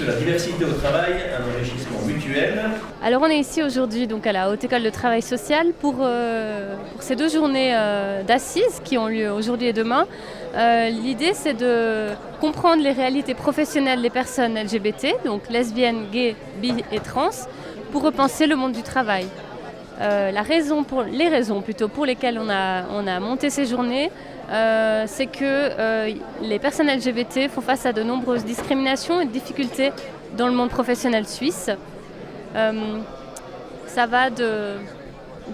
de la diversité au travail, un enrichissement mutuel. Alors on est ici aujourd'hui donc à la Haute École de Travail Social pour ces 2 journées d'assises qui ont lieu aujourd'hui et demain. L'idée c'est de comprendre les réalités professionnelles des personnes LGBT, donc lesbiennes, gays, bi et trans, pour repenser le monde du travail. Les raisons pour lesquelles on a monté ces journées, c'est que les personnes LGBT font face à de nombreuses discriminations et difficultés dans le monde professionnel suisse. Ça va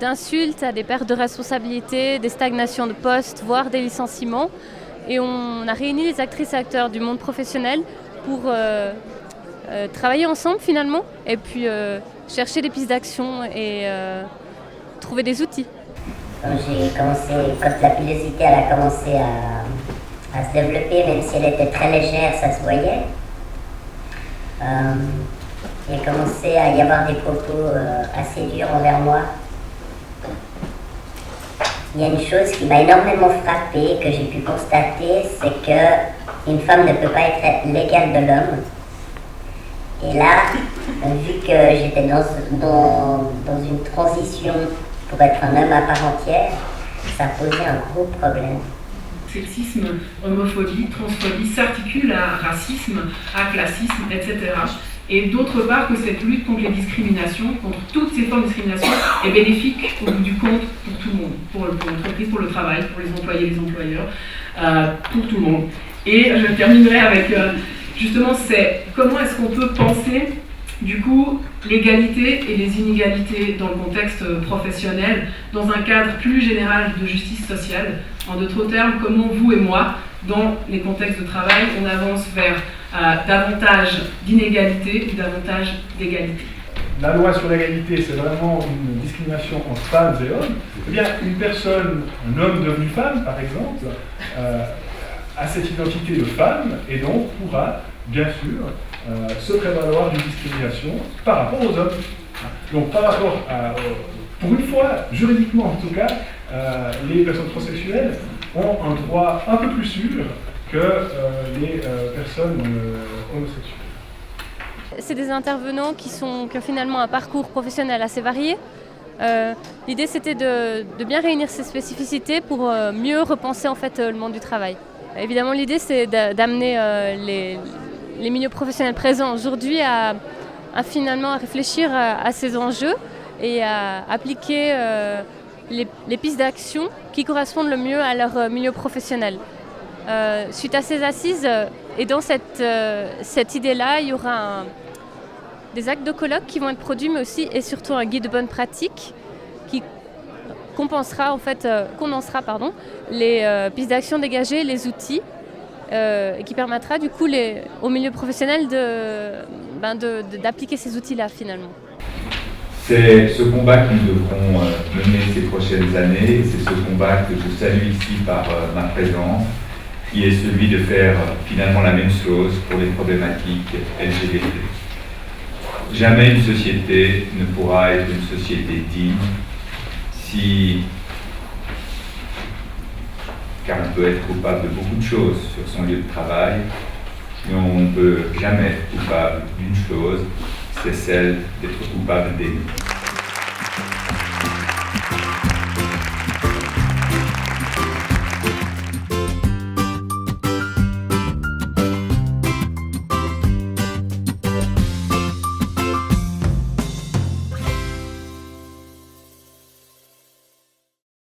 d'insultes à des pertes de responsabilité, des stagnations de postes, voire des licenciements. Et on a réuni les actrices et acteurs du monde professionnel pour travailler ensemble finalement et puis chercher des pistes d'action et trouver des outils. Quand la pilosité elle a commencé à se développer, même si elle était très légère, ça se voyait. Il a commencé à y avoir des propos assez durs envers moi. Il y a une chose qui m'a énormément frappée, que j'ai pu constater, c'est qu'une femme ne peut pas être l'égale de l'homme. Et là, vu que j'étais dans une transition pour être un homme à part entière, ça posait un gros problème. Sexisme, homophobie, transphobie s'articulent à racisme, à classisme, etc. Et d'autre part que cette lutte contre les discriminations, contre toutes ces formes de discrimination, est bénéfique au bout du compte pour tout le monde, pour l'entreprise, pour le travail, pour les employés, les employeurs, pour tout le monde. Et je terminerai avec justement comment est-ce qu'on peut penser du coup l'égalité et les inégalités dans le contexte professionnel, dans un cadre plus général de justice sociale. En d'autres termes, comment vous et moi, dans les contextes de travail, on avance vers davantage d'inégalité ou davantage d'égalité. La loi sur l'égalité, c'est vraiment une discrimination entre femmes et hommes. Eh bien, une personne, un homme devenu femme, par exemple, a cette identité de femme et donc pourra, bien sûr, se prévaloir d'une discrimination par rapport aux hommes. Donc, par rapport pour une fois, juridiquement en tout cas, les personnes transsexuelles ont un droit un peu plus sûr que les personnes homosexuelles. C'est des intervenants qui ont finalement un parcours professionnel assez varié. L'idée c'était de bien réunir ces spécificités pour mieux repenser en fait le monde du travail. Évidemment l'idée c'est d'amener les milieux professionnels présents aujourd'hui à finalement réfléchir à ces enjeux et à appliquer les pistes d'action qui correspondent le mieux à leur milieu professionnel. Suite à ces assises et dans cette idée-là, il y aura des actes de colloque qui vont être produits, mais aussi et surtout un guide de bonne pratique qui condensera les pistes d'action dégagées, les outils, et qui permettra du coup au milieu professionnel d'appliquer ces outils-là finalement. C'est ce combat que nous devrons mener ces prochaines années, c'est ce combat que je salue ici par ma présence, qui est celui de faire finalement la même chose pour les problématiques LGBT. Jamais une société ne pourra être une société digne car on peut être coupable de beaucoup de choses sur son lieu de travail, mais on ne peut jamais être coupable d'une chose, c'est celle d'être coupable d'aimer.